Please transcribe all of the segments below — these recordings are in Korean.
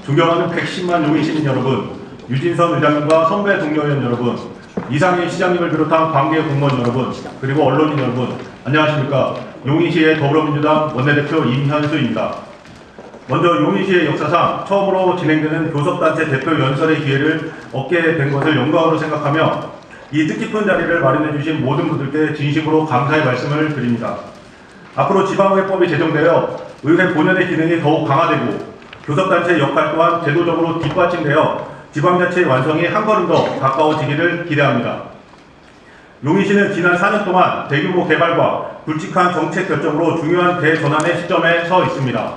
존경하는 110만 용인 시민 여러분, 유진선 의장님과 선배 동료위원 여러분, 이상희 시장님을 비롯한 관계 공무원 여러분, 그리고 언론인 여러분, 안녕하십니까. 용인시의 더불어민주당 원내대표 임현수입니다. 먼저 용인시의 역사상 처음으로 진행되는 교섭단체 대표 연설의 기회를 얻게 된 것을 영광으로 생각하며 이 뜻깊은 자리를 마련해 주신 모든 분들께 진심으로 감사의 말씀을 드립니다. 앞으로 지방의회법이 제정되어 의회 본연의 기능이 더욱 강화되고 교섭단체의 역할 또한 제도적으로 뒷받침되어 지방자치의 완성이 한 걸음 더 가까워지기를 기대합니다. 용인시는 지난 4년 동안 대규모 개발과 굵직한 정책 결정으로 중요한 대전환의 시점에 서 있습니다.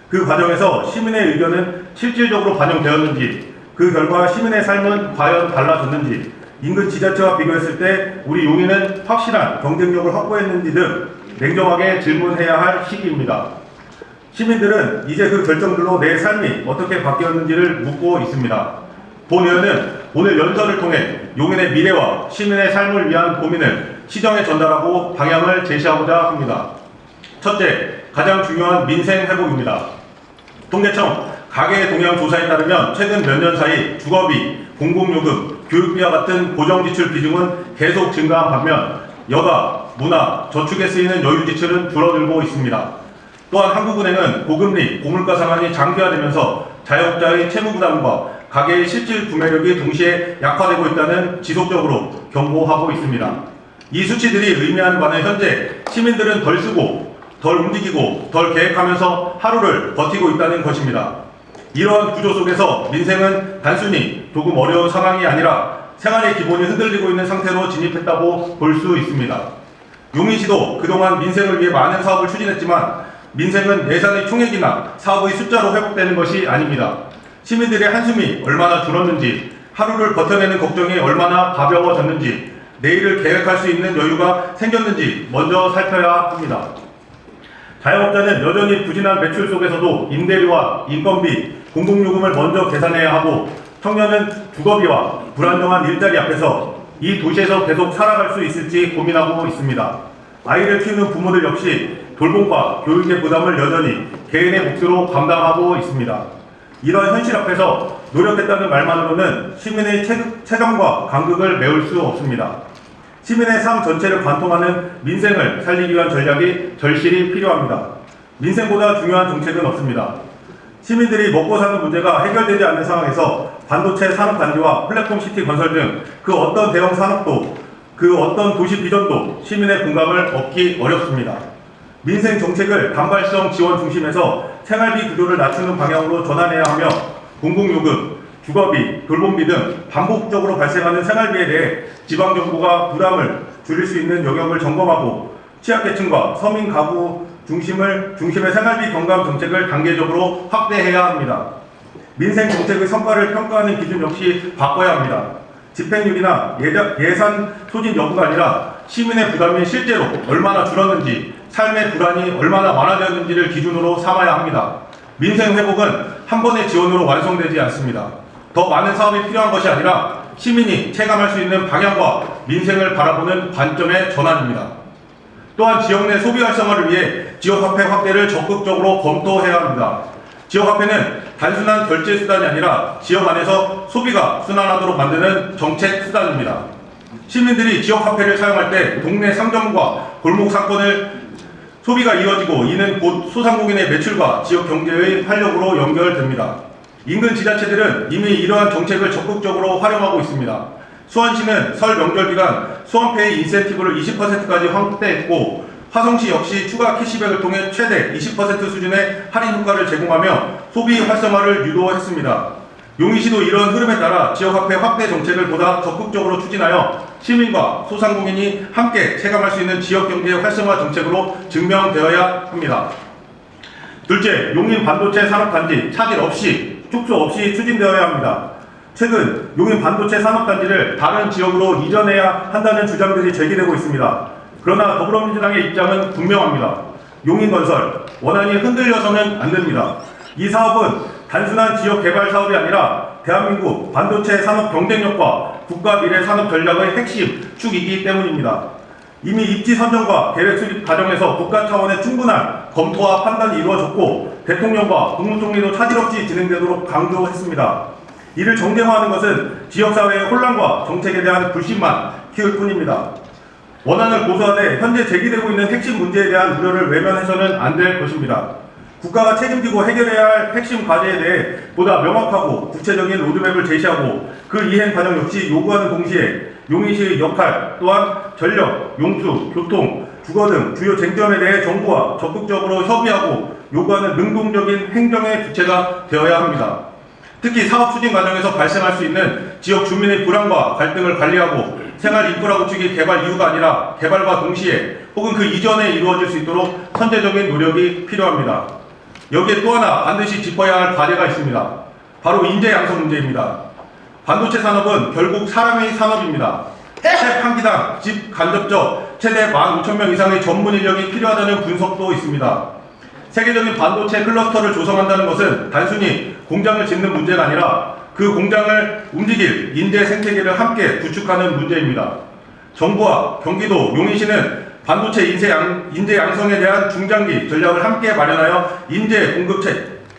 그 과정에서 시민의 의견은 실질적으로 반영되었는지, 그 결과 시민의 삶은 과연 달라졌는지, 인근 지자체와 비교했을 때 우리 용인은 확실한 경쟁력을 확보했는지 등 냉정하게 질문해야 할 시기입니다. 시민들은 이제 그 결정들로 내 삶이 어떻게 바뀌었는지를 묻고 있습니다. 본 의원은 오늘 연설을 통해 용인의 미래와 시민의 삶을 위한 고민을 시정에 전달하고 방향을 제시하고자 합니다. 첫째, 가장 중요한 민생 회복입니다. 통계청 가계 동향 조사에 따르면 최근 몇 년 사이 주거비, 공공요금, 교육비와 같은 고정지출 비중은 계속 증가한 반면 여가, 문화, 저축에 쓰이는 여유지출은 줄어들고 있습니다. 또한 한국은행은 고금리, 고물가 상황이 장기화되면서 자영업자의 채무부담과 가계의 실질 구매력이 동시에 약화되고 있다는 지속적으로 경고하고 있습니다. 이 수치들이 의미하는 바는 현재 시민들은 덜 쓰고, 덜 움직이고, 덜 계획하면서 하루를 버티고 있다는 것입니다. 이러한 구조 속에서 민생은 단순히 조금 어려운 상황이 아니라 생활의 기본이 흔들리고 있는 상태로 진입했다고 볼 수 있습니다. 용인시도 그동안 민생을 위해 많은 사업을 추진했지만 민생은 예산의 총액이나 사업의 숫자로 회복되는 것이 아닙니다. 시민들의 한숨이 얼마나 줄었는지, 하루를 버텨내는 걱정이 얼마나 가벼워졌는지, 내일을 계획할 수 있는 여유가 생겼는지 먼저 살펴야 합니다. 자영업자는 여전히 부진한 매출 속에서도 임대료와 인건비, 공공요금을 먼저 계산해야 하고 청년은 주거비와 불안정한 일자리 앞에서 이 도시에서 계속 살아갈 수 있을지 고민하고 있습니다. 아이를 키우는 부모들 역시 돌봄과 교육의 부담을 여전히 개인의 몫으로 감당하고 있습니다. 이러한 현실 앞에서 노력했다는 말만으로는 시민의 체감과 간극을 메울 수 없습니다. 시민의 삶 전체를 관통하는 민생을 살리기 위한 전략이 절실히 필요합니다. 민생보다 중요한 정책은 없습니다. 시민들이 먹고 사는 문제가 해결되지 않는 상황에서 반도체 산업단지와 플랫폼시티 건설 등 그 어떤 대형 산업도, 그 어떤 도시 비전도 시민의 공감을 얻기 어렵습니다. 민생 정책을 단발성 지원 중심에서 생활비 구조를 낮추는 방향으로 전환해야 하며 공공요금, 주거비, 돌봄비 등 반복적으로 발생하는 생활비에 대해 지방정부가 부담을 줄일 수 있는 영역을 점검하고 취약계층과 서민 가구 중심의 생활비 경감 정책을 단계적으로 확대해야 합니다. 민생 정책의 성과를 평가하는 기준 역시 바꿔야 합니다. 집행률이나 예산 소진 여부가 아니라 시민의 부담이 실제로 얼마나 줄었는지, 삶의 불안이 얼마나 완화되었는지를 기준으로 삼아야 합니다. 민생 회복은 한 번의 지원으로 완성되지 않습니다. 더 많은 사업이 필요한 것이 아니라 시민이 체감할 수 있는 방향과 민생을 바라보는 관점의 전환입니다. 또한 지역 내 소비 활성화를 위해 지역화폐 확대를 적극적으로 검토해야 합니다. 지역화폐는 단순한 결제 수단이 아니라 지역 안에서 소비가 순환하도록 만드는 정책 수단입니다. 시민들이 지역화폐를 사용할 때 동네 상점과 골목 상권을 소비가 이어지고 이는 곧 소상공인의 매출과 지역 경제의 활력으로 연결됩니다. 인근 지자체들은 이미 이러한 정책을 적극적으로 활용하고 있습니다. 수원시는 설 명절 기간 수원페이 인센티브를 20%까지 확대했고 화성시 역시 추가 캐시백을 통해 최대 20% 수준의 할인 효과를 제공하며 소비 활성화를 유도했습니다. 용인시도 이런 흐름에 따라 지역화폐 확대 정책을 보다 적극적으로 추진하여 시민과 소상공인이 함께 체감할 수 있는 지역경제 활성화 정책으로 증명되어야 합니다. 둘째, 용인 반도체 산업단지 차질 없이, 축소 없이 추진되어야 합니다. 최근 용인 반도체 산업단지를 다른 지역으로 이전해야 한다는 주장들이 제기되고 있습니다. 그러나 더불어민주당의 입장은 분명합니다. 용인건설, 원안이 흔들려서는 안 됩니다. 이 사업은 단순한 지역 개발 사업이 아니라 대한민국 반도체 산업 경쟁력과 국가 미래 산업 전략의 핵심 축이기 때문입니다. 이미 입지 선정과 계획 수립 과정에서 국가 차원의 충분한 검토와 판단이 이루어졌고 대통령과 국무총리도 차질 없이 진행되도록 강조했습니다. 이를 정쟁화하는 것은 지역사회의 혼란과 정책에 대한 불신만 키울 뿐입니다. 원안을 고수하되 현재 제기되고 있는 핵심 문제에 대한 우려를 외면해서는 안 될 것입니다. 국가가 책임지고 해결해야 할 핵심 과제에 대해 보다 명확하고 구체적인 로드맵을 제시하고 그 이행 과정 역시 요구하는 동시에 용인시의 역할 또한 전력, 용수, 교통, 주거 등 주요 쟁점에 대해 정부와 적극적으로 협의하고 요구하는 능동적인 행정의 주체가 되어야 합니다. 특히 사업 추진 과정에서 발생할 수 있는 지역 주민의 불안과 갈등을 관리하고 생활 인프라 구축이 개발 이유가 아니라 개발과 동시에 혹은 그 이전에 이루어질 수 있도록 선제적인 노력이 필요합니다. 여기에 또 하나 반드시 짚어야 할 과제가 있습니다. 바로 인재 양성 문제입니다. 반도체 산업은 결국 사람의 산업입니다. 책 한 기당 집 간접적 최대 15,000명 이상의 전문 인력이 필요하다는 분석도 있습니다. 세계적인 반도체 클러스터를 조성한다는 것은 단순히 공장을 짓는 문제가 아니라 그 공장을 움직일 인재 생태계를 함께 구축하는 문제입니다. 정부와 경기도, 용인시는 반도체 인재 양성에 대한 중장기 전략을 함께 마련하여 인재 공급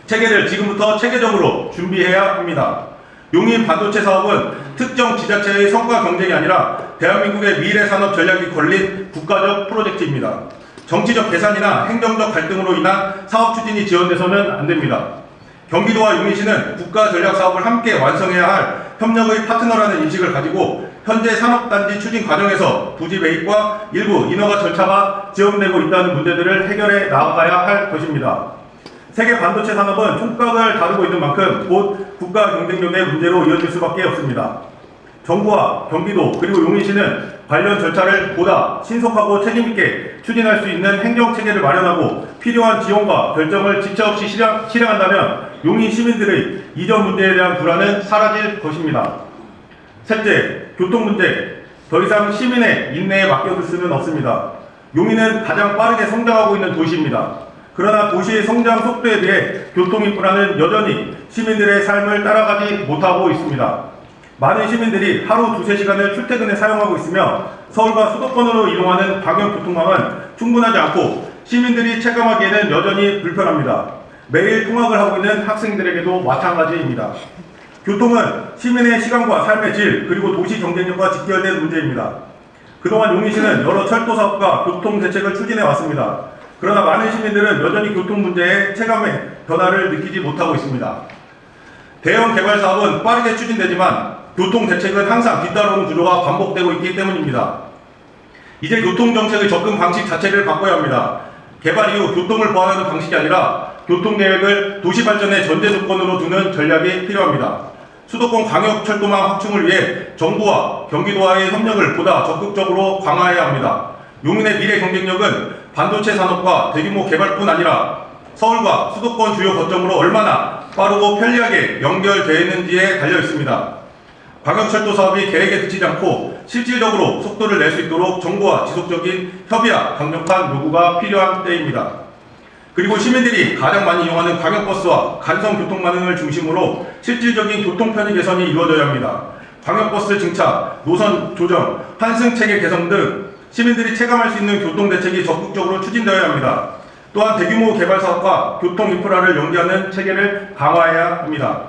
체계를 지금부터 체계적으로 준비해야 합니다. 용인 반도체 사업은 특정 지자체의 성과 경쟁이 아니라 대한민국의 미래 산업 전략이 걸린 국가적 프로젝트입니다. 정치적 계산이나 행정적 갈등으로 인한 사업 추진이 지연돼서는 안 됩니다. 경기도와 용인시는 국가 전략 사업을 함께 완성해야 할 협력의 파트너라는 인식을 가지고 현재 산업단지 추진 과정에서 부지 매입과 일부 인허가 절차가 지연되고 있다는 문제들을 해결해 나아가야 할 것입니다. 세계 반도체 산업은 총각을 다루고 있는 만큼 곧 국가 경쟁력의 문제로 이어질 수밖에 없습니다. 정부와 경기도 그리고 용인시는 관련 절차를 보다 신속하고 책임있게 추진할 수 있는 행정체계를 마련하고 필요한 지원과 결정을 지체 없이 실행한다면 용인 시민들의 이전 문제에 대한 불안은 사라질 것입니다. 셋째, 교통 문제. 더 이상 시민의 인내에 맡겨둘 수는 없습니다. 용인은 가장 빠르게 성장하고 있는 도시입니다. 그러나 도시의 성장 속도에 비해 교통인프라는 여전히 시민들의 삶을 따라가지 못하고 있습니다. 많은 시민들이 하루 2~3시간을 출퇴근에 사용하고 있으며 서울과 수도권으로 이동하는 방역교통망은 충분하지 않고 시민들이 체감하기에는 여전히 불편합니다. 매일 통학을 하고 있는 학생들에게도 마찬가지입니다. 교통은 시민의 시간과 삶의 질 그리고 도시 경쟁력과 직결된 문제입니다. 그동안 용인시는 여러 철도 사업과 교통 대책을 추진해 왔습니다. 그러나 많은 시민들은 여전히 교통 문제에 체감의 변화를 느끼지 못하고 있습니다. 대형 개발 사업은 빠르게 추진되지만 교통 대책은 항상 뒤따라오는 구조가 반복되고 있기 때문입니다. 이제 교통정책의 접근 방식 자체를 바꿔야 합니다. 개발 이후 교통을 보완하는 방식이 아니라 교통계획을 도시발전의 전제 조건으로 두는 전략이 필요합니다. 수도권 광역철도망 확충을 위해 정부와 경기도와의 협력을 보다 적극적으로 강화해야 합니다. 용인의 미래 경쟁력은 반도체 산업과 대규모 개발뿐 아니라 서울과 수도권 주요 거점으로 얼마나 빠르고 편리하게 연결되어 있는지에 달려 있습니다. 광역철도 사업이 계획에 그치지 않고 실질적으로 속도를 낼 수 있도록 정부와 지속적인 협의와 강력한 요구가 필요한 때입니다. 그리고 시민들이 가장 많이 이용하는 광역버스와 간선교통만을 중심으로 실질적인 교통 편의 개선이 이루어져야 합니다. 광역버스 증차, 노선 조정, 환승체계 개선 등 시민들이 체감할 수 있는 교통대책이 적극적으로 추진되어야 합니다. 또한 대규모 개발 사업과 교통 인프라를 연계하는 체계를 강화해야 합니다.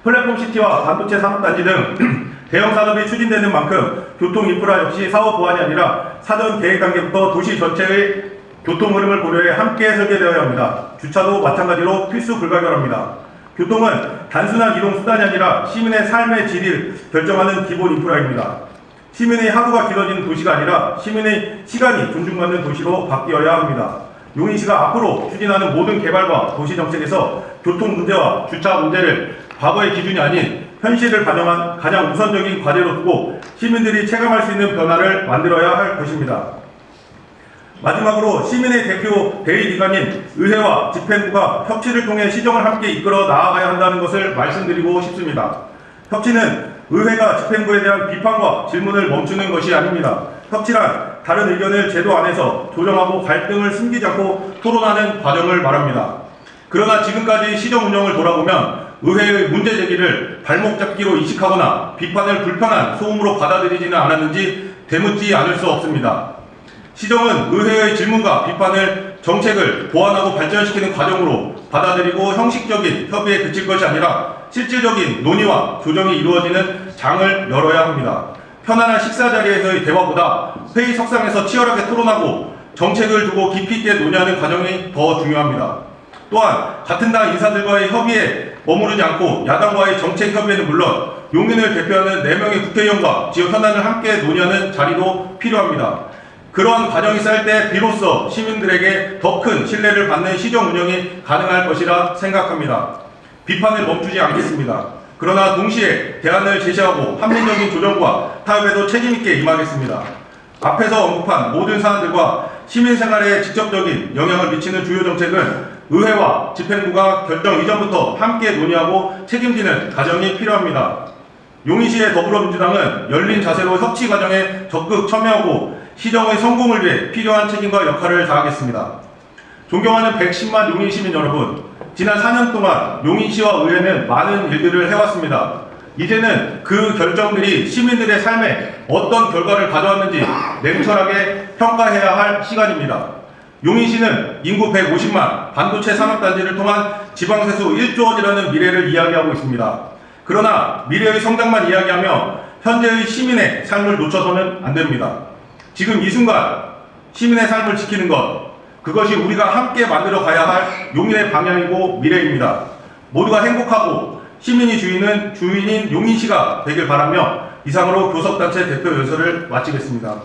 플랫폼 시티와 반도체 산업단지 등 대형 산업이 추진되는 만큼 교통 인프라 역시 사업 보완이 아니라 사전 계획 단계부터 도시 전체의 교통 흐름을 고려해 함께 설계되어야 합니다. 주차도 마찬가지로 필수 불가결합니다. 교통은 단순한 이동 수단이 아니라 시민의 삶의 질을 결정하는 기본 인프라입니다. 시민의 하루가 길어지는 도시가 아니라 시민의 시간이 존중받는 도시로 바뀌어야 합니다. 용인시가 앞으로 추진하는 모든 개발과 도시정책에서 교통 문제와 주차 문제를 과거의 기준이 아닌 현실을 반영한 가장 우선적인 과제로 두고 시민들이 체감할 수 있는 변화를 만들어야 할 것입니다. 마지막으로 시민의 대표 대의기관인 의회와 집행부가 협치를 통해 시정을 함께 이끌어 나아가야 한다는 것을 말씀드리고 싶습니다. 협치는 의회가 집행부에 대한 비판과 질문을 멈추는 것이 아닙니다. 협치란 다른 의견을 제도 안에서 조정하고 갈등을 숨기지 않고 토론하는 과정을 말합니다. 그러나 지금까지 시정 운영을 돌아보면 의회의 문제 제기를 발목 잡기로 인식하거나 비판을 불편한 소음으로 받아들이지는 않았는지 되묻지 않을 수 없습니다. 시정은 의회의 질문과 비판을 정책을 보완하고 발전시키는 과정으로 받아들이고 형식적인 협의에 그칠 것이 아니라 실질적인 논의와 조정이 이루어지는 장을 열어야 합니다. 편안한 식사 자리에서의 대화보다 회의 석상에서 치열하게 토론하고 정책을 두고 깊이 있게 논의하는 과정이 더 중요합니다. 또한 같은 당 인사들과의 협의에 머무르지 않고 야당과의 정책 협의에는 물론 용인을 대표하는 4명의 국회의원과 지역 현안을 함께 논의하는 자리도 필요합니다. 그러한 과정이 쌓일 때 비로소 시민들에게 더 큰 신뢰를 받는 시정 운영이 가능할 것이라 생각합니다. 비판을 멈추지 않겠습니다. 그러나 동시에 대안을 제시하고 합리적인 조정과 타협에도 책임있게 임하겠습니다. 앞에서 언급한 모든 사안들과 시민 생활에 직접적인 영향을 미치는 주요 정책은 의회와 집행부가 결정 이전부터 함께 논의하고 책임지는 과정이 필요합니다. 용인시의 더불어민주당은 열린 자세로 협치 과정에 적극 참여하고 시정의 성공을 위해 필요한 책임과 역할을 다하겠습니다. 존경하는 110만 용인시민 여러분, 지난 4년 동안 용인시와 의회는 많은 일들을 해왔습니다. 이제는 그 결정들이 시민들의 삶에 어떤 결과를 가져왔는지 냉철하게 평가해야 할 시간입니다. 용인시는 인구 150만, 반도체 산업단지를 통한 지방세수 1조 원이라는 미래를 이야기하고 있습니다. 그러나 미래의 성장만 이야기하며 현재의 시민의 삶을 놓쳐서는 안 됩니다. 지금 이 순간 시민의 삶을 지키는 것, 그것이 우리가 함께 만들어 가야 할 용인의 방향이고 미래입니다. 모두가 행복하고 시민이 주인인 용인시가 되길 바라며 이상으로 교섭단체 대표 연설을 마치겠습니다.